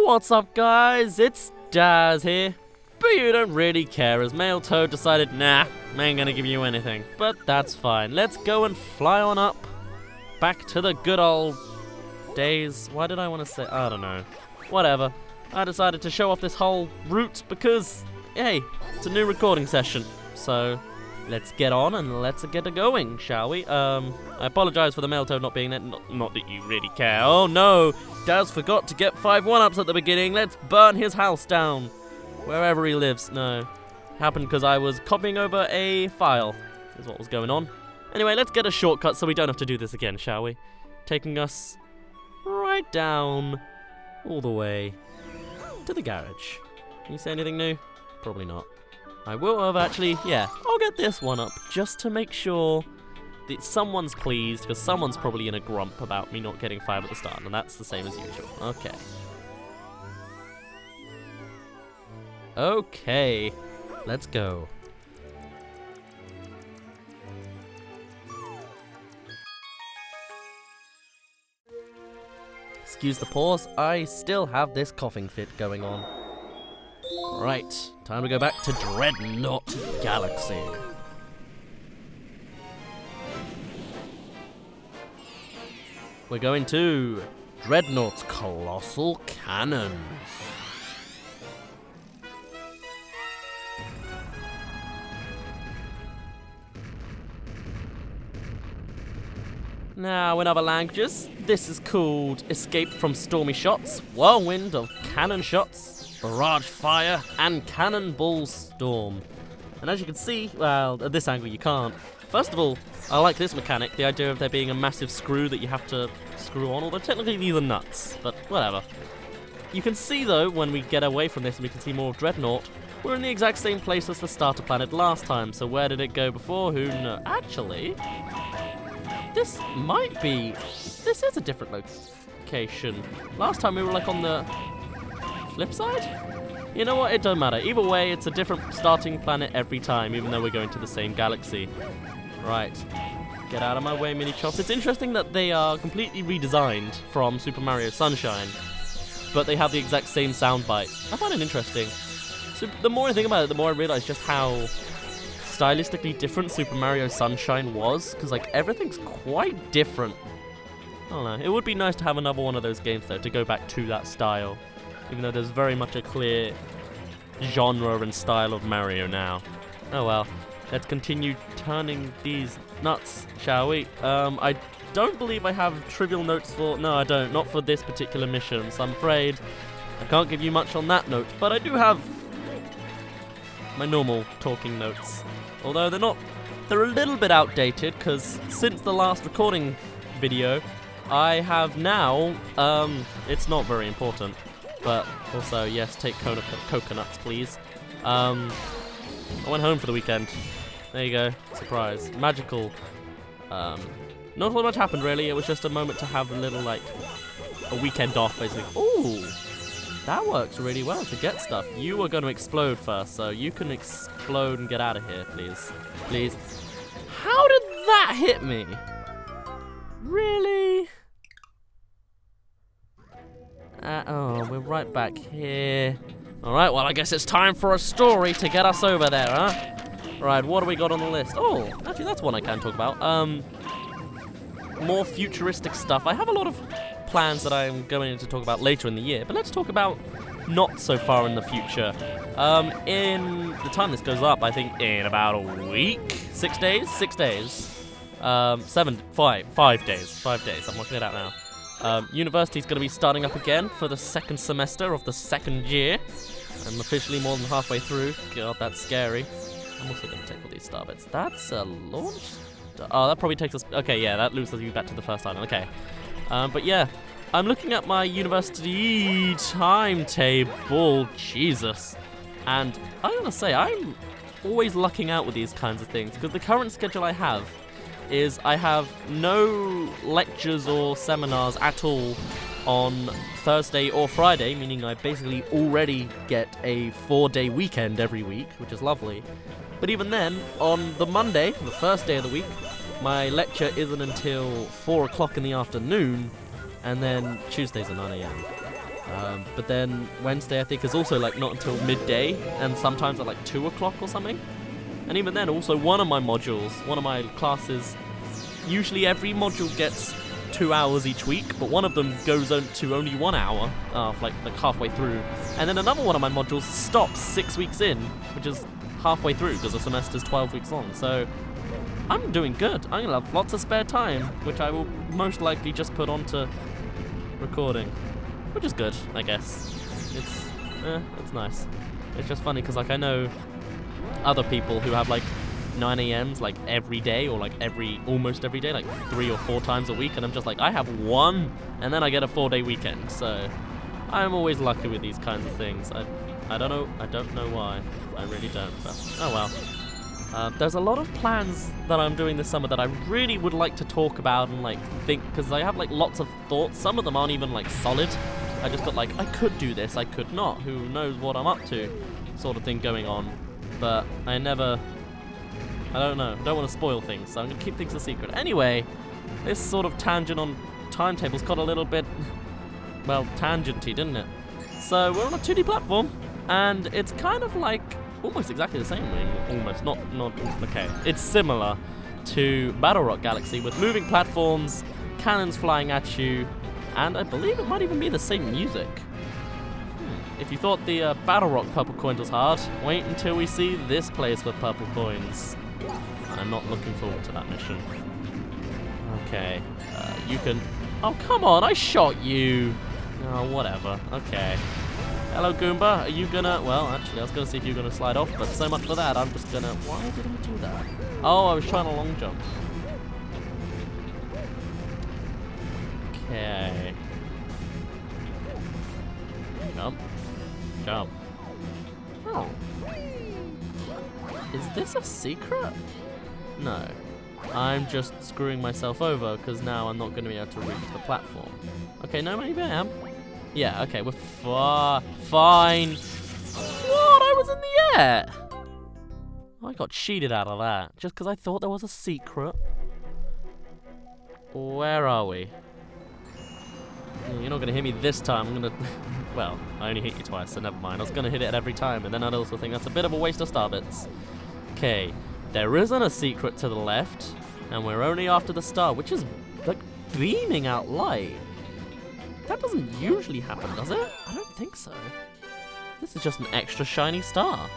What's up, guys? It's Daz here. But you don't really care, as Male Toad decided, nah, I ain't gonna give you anything. But that's fine. Let's go and fly on up. Back to the good old days. Why did I want to say? I don't know. Whatever. I decided to show off this whole route because, hey, it's a new recording session. So, let's get on and let's get it going, shall we? I apologize for the Male Toad not being there. Not that you really care. Oh no! Daz forgot to get 5 1-ups at the beginning. Let's burn his house down. Wherever he lives. No. Happened because I was copying over a file. Is what was going on. Anyway, let's get a shortcut so we don't have to do this again, shall we? Taking us right down all the way to the garage. Can you say anything new? Probably not. I will have actually, yeah, I'll get this one up just to make sure that someone's pleased, because someone's probably in a grump about me not getting 5 at the start, and that's the same as usual. Okay. Okay, let's go. Excuse the pause, I still have this coughing fit going on. Right, time to go back to Dreadnought Galaxy. We're going to Dreadnought's Colossal Cannons. Now, in other languages, this is called Escape from Stormy Shots, Whirlwind of Cannon Shots, Barrage Fire, and Cannonballs Storm. And as you can see, well, at this angle you can't. First of all, I like this mechanic, the idea of there being a massive screw that you have to screw on, although technically these are nuts, but whatever. You can see though, when we get away from this and we can see more of Dreadnought, we're in the exact same place as the starter planet last time, so where did it go before? Who knows? Actually, this might be... this is a different location. Last time we were like on the flip side? You know what, it don't matter. Either way, it's a different starting planet every time, even though we're going to the same galaxy. Right. Get out of my way, mini chops. It's interesting that they are completely redesigned from Super Mario Sunshine, but they have the exact same soundbite. I find it interesting. So the more I think about it, the more I realize just how stylistically different Super Mario Sunshine was, because like everything's quite different. I don't know. It would be nice to have another one of those games though, to go back to that style, even though there's very much a clear genre and style of Mario now. Oh well. Let's continue turning these nuts, shall we? I don't believe I have trivial notes for... no, I don't. Not for this particular mission, so I'm afraid I can't give you much on that note. But I do have my normal talking notes. Although they're not... they're a little bit outdated, because since the last recording video, I have now... it's not very important. But also, yes, take coconuts, please. I went home for the weekend. There you go. Surprise. Magical. Not a lot much happened, really. It was just a moment to have a little, like, a weekend off, basically. Ooh! That works really well to get stuff. You are going to explode first, so you can explode and get out of here, please. Please. How did that hit me? Really? Oh, we're right back here. Alright, well, I guess it's time for a story to get us over there, huh? Right, what do we got on the list? Oh, actually, that's one I can talk about. More futuristic stuff. I have a lot of plans that I'm going to talk about later in the year, but let's talk about not so far in the future. In the time this goes up, I think in about a week? 6 days? 6 days. 5 days. 5 days. I'm working it out now. University's going to be starting up again for the second semester of the second year. I'm officially more than halfway through. God, that's scary. I'm also going to take all these star bits. That's a launch? Oh, that probably takes us... okay, yeah, that loses you back to the first island. Okay. But yeah, I'm looking at my university timetable. Jesus. And I'm going to say, I'm always lucking out with these kinds of things, because the current schedule I have is I have no lectures or seminars at all on Thursday or Friday, meaning I basically already get a 4-day weekend every week, which is lovely. But even then, on the Monday, the first day of the week, my lecture isn't until 4 o'clock in the afternoon, and then Tuesdays at 9 a.m. But then Wednesday, I think, is also like not until midday, and sometimes at like 2 o'clock or something. And even then, also one of my modules, one of my classes, usually every module gets 2 hours each week, but one of them goes on to only 1 hour, like halfway through. And then another one of my modules stops 6 weeks in, which is halfway through because the semester's 12 weeks long. So I'm doing good. I'm gonna have lots of spare time, which I will most likely just put onto recording, which is good, I guess. It's nice. It's just funny because like I know other people who have like 9 a.m.s like every day, or like almost every day, like 3 or 4 times a week, and I'm just like, I have one, and then I get a 4-day weekend. So I'm always lucky with these kinds of things. I don't know why. I really don't. But oh well. There's a lot of plans that I'm doing this summer that I really would like to talk about and like think, because I have like lots of thoughts. Some of them aren't even like solid. I just got like, I could do this, I could not. Who knows what I'm up to, sort of thing going on. But I don't know. Don't want to spoil things, so I'm going to keep things a secret. Anyway, this sort of tangent on timetables got a little bit, well, tangenty, didn't it? So we're on a 2D platform, and it's kind of like almost exactly the same. Almost, not okay. It's similar to Battle Galaxy with moving platforms, cannons flying at you, and I believe it might even be the same music. If you thought the Battle Rock purple coins was hard, wait until we see this place with purple coins. And I'm not looking forward to that mission. Okay, you can... Oh, come on, I shot you! Oh, whatever, okay. Hello, Goomba, are you gonna... Well, actually, I was gonna see if you were gonna slide off, but so much for that, I'm just gonna... Why did I do that? Oh, I was trying a long jump. Okay. Jump. Jump. Oh. Is this a secret? No. I'm just screwing myself over because now I'm not going to be able to reach the platform. Okay, no, maybe I am. Yeah, okay, we're fine. What? I was in the air. I got cheated out of that just because I thought there was a secret. Where are we? You're not going to hit me this time. I'm going to... Well, I only hit you twice, so never mind. I was going to hit it every time, and then I'd also think that's a bit of a waste of star bits. Okay, there isn't a secret to the left, and we're only after the star, which is, like, beaming out light. That doesn't usually happen, does it? I don't think so. This is just an extra shiny star.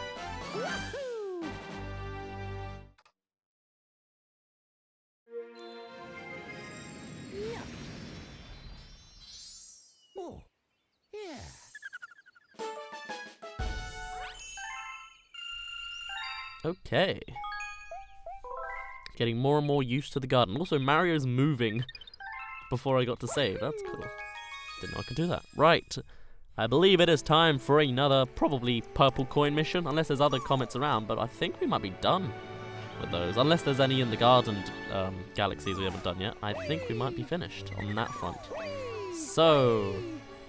Okay. Getting more and more used to the garden. Also, Mario's moving before I got to save. That's cool. Didn't know I could do that. Right. I believe it is time for another, probably purple coin mission, unless there's other comets around, but I think we might be done with those. Unless there's any in the garden galaxies we haven't done yet. I think we might be finished on that front. So,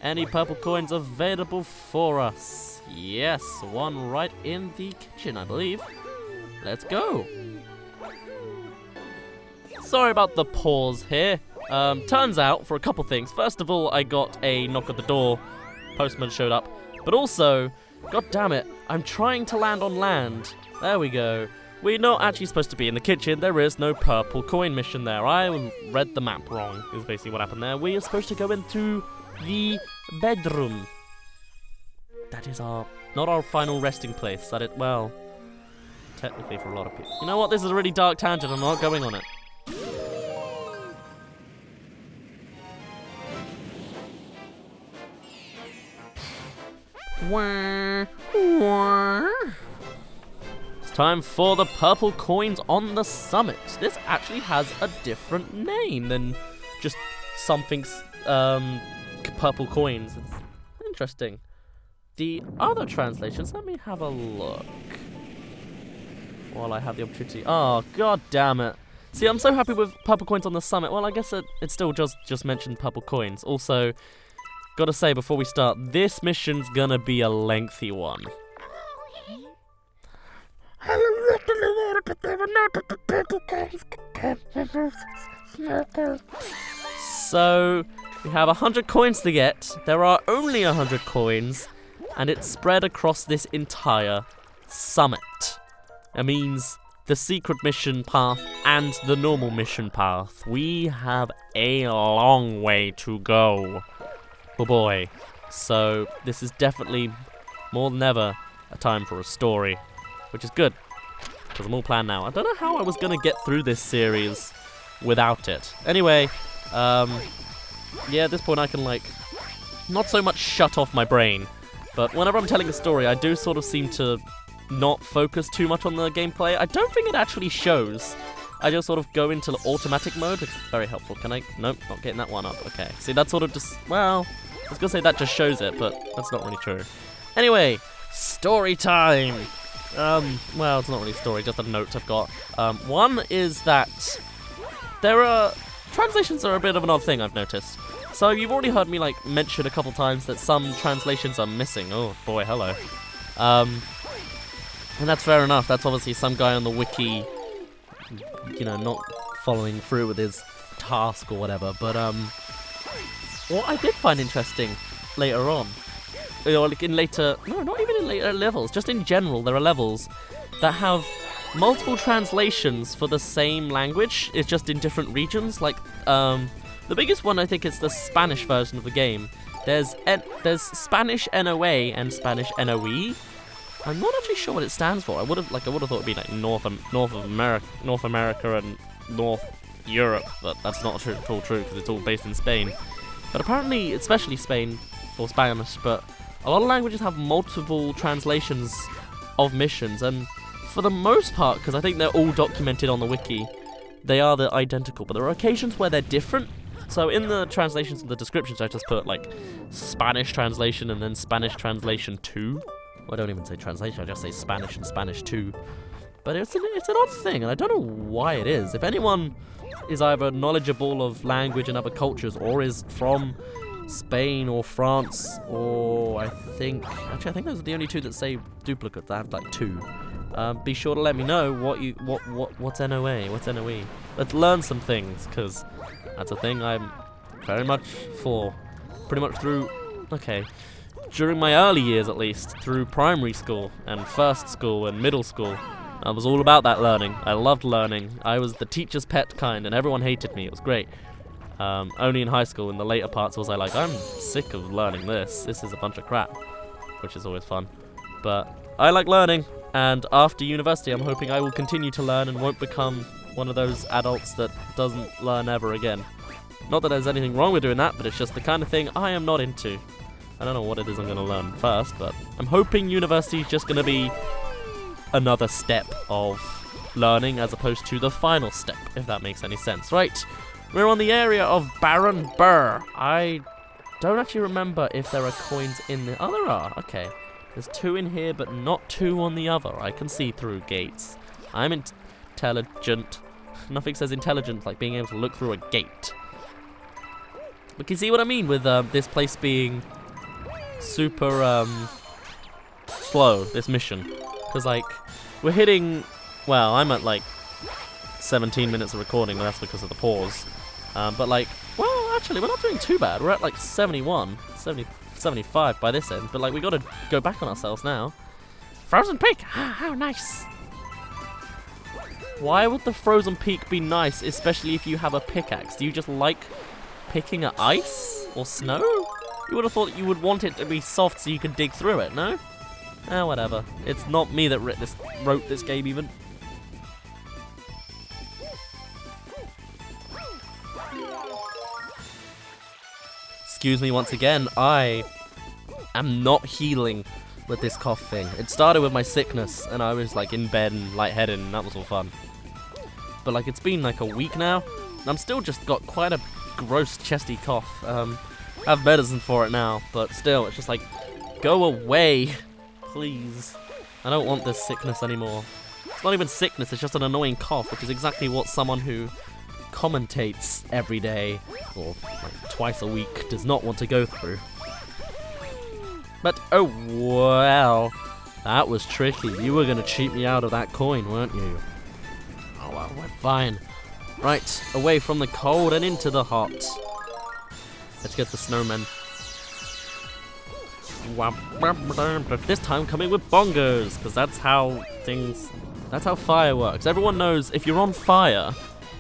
any purple coins available for us? Yes, one right in the kitchen, I believe. Let's go. Sorry about the pause here. Turns out, for a couple things. First of all, I got a knock at the door. Postman showed up. But also, god damn it, I'm trying to land on land. There we go. We're not actually supposed to be in the kitchen. There is no purple coin mission there. I read the map wrong, is basically what happened there. We are supposed to go into the bedroom. That is not our final resting place. That it, well, technically for a lot of people. You know what? This is a really dark tangent. I'm not going on it. It's time for the purple coins on the summit. This actually has a different name than just something's purple coins. It's interesting. The other translations, let me have a look while I have the opportunity. Oh, god damn it. See, I'm so happy with purple coins on the summit. Well, I guess it still just mentioned purple coins. Also, gotta say before we start, this mission's gonna be a lengthy one. So, We have 100 coins to get. There are only 100 coins, and it's spread across this entire summit. That means the secret mission path and the normal mission path. We have a long way to go. Oh boy. So this is definitely more than ever a time for a story, which is good, because I'm all planned now. I don't know how I was going to get through this series without it. Anyway, yeah, at this point I can, like, not so much shut off my brain, but whenever I'm telling a story, I do sort of seem to not focus too much on the gameplay. I don't think it actually shows. I just sort of go into automatic mode, which is very helpful. Can I? Nope, not getting that one up. Okay, see, that sort of just, well, I was gonna say that just shows it, but that's not really true. Anyway, story time! Well, it's not really a story, just a note I've got. One is that translations are a bit of an odd thing, I've noticed. So you've already heard me, like, mention a couple times that some translations are missing. Oh boy, hello. And that's fair enough. That's obviously some guy on the wiki, you know, not following through with his task or whatever. But what I did find interesting later on, or like in later, no, not even in later levels, just in general, there are levels that have multiple translations for the same language. It's just in different regions. Like the biggest one, I think, is the Spanish version of the game. There's Spanish NOA and Spanish NOE. I'm not actually sure what it stands for. I would have thought it'd be like North America and North Europe, but that's not at all true because it's all based in Spain. But apparently, especially Spain or Spanish, but a lot of languages have multiple translations of missions, and for the most part, because I think they're all documented on the wiki, they are identical. But there are occasions where they're different. So in the translations and the descriptions, I just put like Spanish translation and then Spanish translation 2. Well, I don't even say translation, I just say Spanish and Spanish 2. But it's an odd thing, and I don't know why it is. If anyone is either knowledgeable of language and other cultures, or is from Spain or France, or I think those are the only two that say duplicate, that have like 2. Be sure to let me know what's NOA, what's NOE. Let's learn some things, because that's a thing I'm very much for. Pretty much through, during my early years at least, through primary school and first school and middle school, I was all about that learning. I loved learning. I was the teacher's pet kind, and everyone hated me. It was great. Only in high school, in the later parts, was I like, I'm sick of learning this. This is a bunch of crap, which is always fun. But I like learning, and after university, I'm hoping I will continue to learn and won't become one of those adults that doesn't learn ever again. Not that there's anything wrong with doing that, but it's just the kind of thing I am not into. I don't know what it is I'm going to learn first, but I'm hoping university is just going to be another step of learning as opposed to the final step, if that makes any sense. Right, we're on the area of Baron Burr. I don't actually remember if there are coins in the... Oh, there are. Okay. There's 2 in here, but not 2 on the other. I can see through gates. I'm intelligent. Nothing says intelligent like being able to look through a gate. But can you see what I mean with this place being super slow, this mission? Because, like, we're hitting... Well, I'm at, like, 17 minutes of recording, but that's because of the pause. But, like, well, actually, we're not doing too bad. We're at, like, 75 by this end. But, like, we got to go back on ourselves now. Frozen Peak! How nice! Why would the Frozen Peak be nice, especially if you have a pickaxe? Do you just like picking at ice or snow? You would have thought you would want it to be soft so you could dig through it, no? Whatever. It's not me that wrote this game even. Excuse me once again, I am not healing with this cough thing. It started with my sickness, and I was like in bed and lightheaded, and that was all fun. But like it's been like a week now, and I'm still just got quite a gross chesty cough. I have medicine for it now, but still, it's just like, go away, please. I don't want this sickness anymore. It's not even sickness, it's just an annoying cough, which is exactly what someone who commentates every day, or like twice a week, does not want to go through. But, oh well, that was tricky. You were going to cheat me out of that coin, weren't you? Oh well, we're fine. Right, away from the cold and into the hot. Let's get the snowmen. But this time coming with bongos, because that's how fire works. Everyone knows if you're on fire,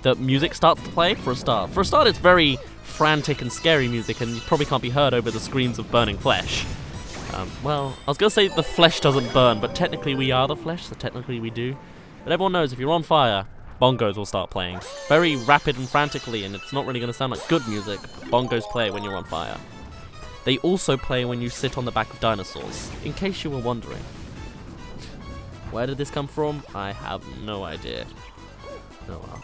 the music starts to play for a start. For a start, it's very frantic and scary music, and you probably can't be heard over the screams of burning flesh. Well, I was going to say the flesh doesn't burn, but technically we are the flesh, so technically we do. But everyone knows if you're on fire, bongos will start playing. Very rapid and frantically, and it's not really going to sound like good music. Bongos play when you're on fire. They also play when you sit on the back of dinosaurs, in case you were wondering. Where did this come from? I have no idea. Oh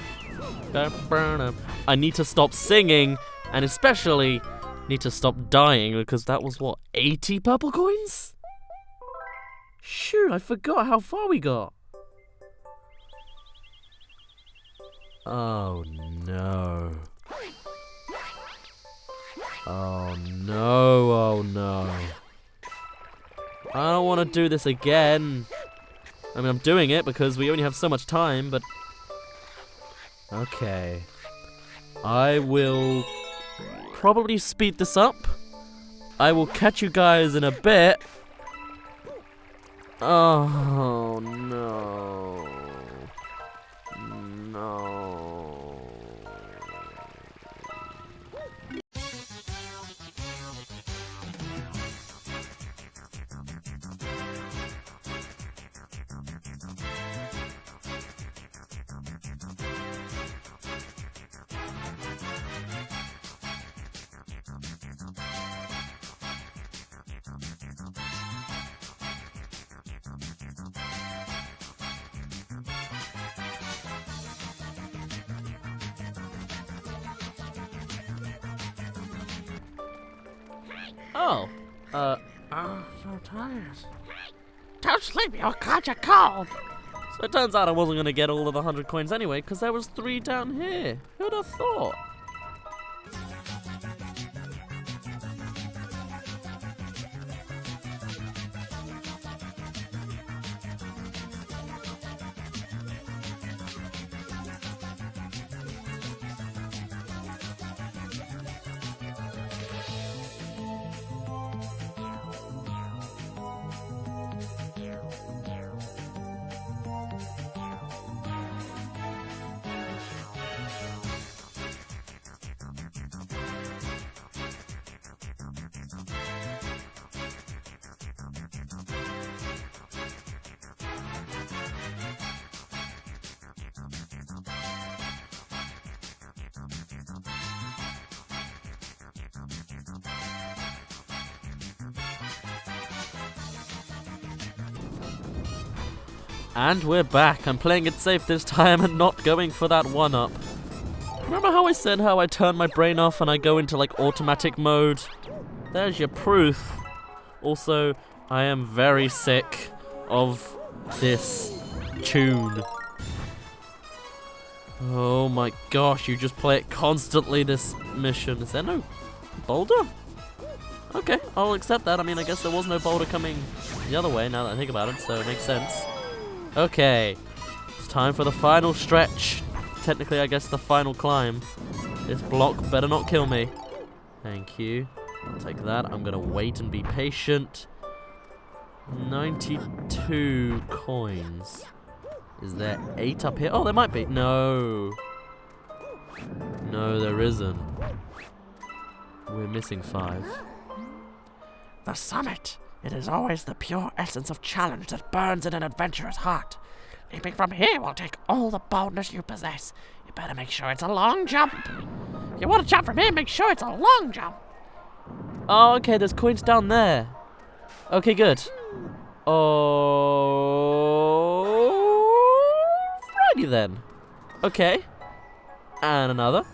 well. I need to stop singing, and especially need to stop dying, because that was, what, 80 purple coins? Shoot, I forgot how far we got. Oh no. Oh no, oh no. I don't want to do this again. I mean, I'm doing it because we only have so much time, but... Okay. I will probably speed this up. I will catch you guys in a bit. Oh no. No. Oh, I'm so tired. Don't sleep, you'll catch a cold. So it turns out I wasn't going to get all of the 100 coins anyway, because there was 3 down here. Who'd have thought? And we're back. I'm playing it safe this time and not going for that 1-up. Remember how I said how I turn my brain off and I go into like automatic mode? There's your proof. Also, I am very sick of this tune. Oh my gosh, you just play it constantly, this mission. Is there no boulder? Okay, I'll accept that. I mean, I guess there was no boulder coming the other way now that I think about it, so it makes sense. Okay, it's time for the final stretch. Technically, I guess the final climb. This block better not kill me. Thank you. I'll take that. I'm going to wait and be patient. 92 coins. Is there 8 up here? Oh, there might be. No. No, there isn't. We're missing 5. The summit. It is always the pure essence of challenge that burns in an adventurer's heart. Leaping from here will take all the boldness you possess. You better make sure it's a long jump. If you want to jump from here, make sure it's a long jump. Oh, okay, there's coins down there. Okay, good. Alrighty then. Okay. And another.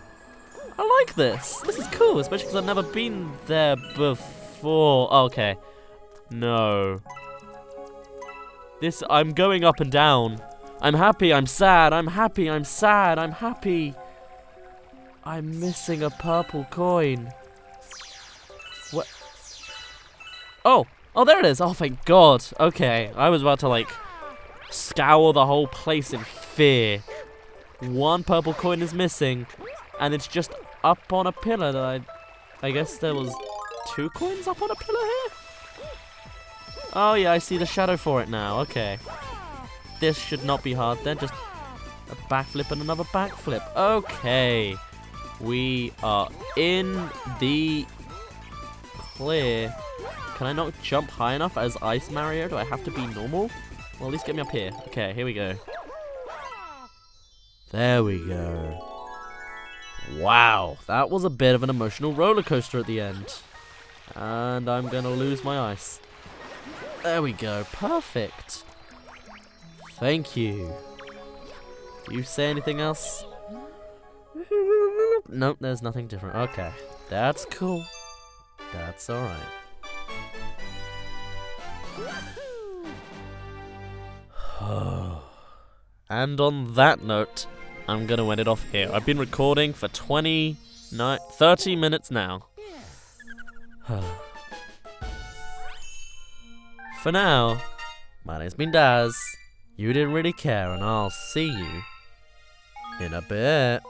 I like this. This is cool, especially because I've never been there before. Okay. No. This, I'm going up and down. I'm happy, I'm sad, I'm happy, I'm sad, I'm happy. I'm missing a purple coin. What? Oh, there it is. Oh, thank God. Okay, I was about to, like, scour the whole place in fear. 1 purple coin is missing, and it's just up on a pillar that I guess there was 2 coins up on a pillar here? Oh yeah, I see the shadow for it now. Okay. This should not be hard then. Just a backflip and another backflip. Okay. We are in the clear. Can I not jump high enough as Ice Mario? Do I have to be normal? Well, at least get me up here. Okay, here we go. There we go. Wow, that was a bit of an emotional roller coaster at the end. And I'm gonna lose my ice. There we go, perfect. Thank you. Do you say anything else? Nope, there's nothing different. Okay, that's cool. That's alright. And on that note, I'm gonna end it off here. I've been recording for 30 minutes now. For now, my name's been Daz. You didn't really care, and I'll see you in a bit.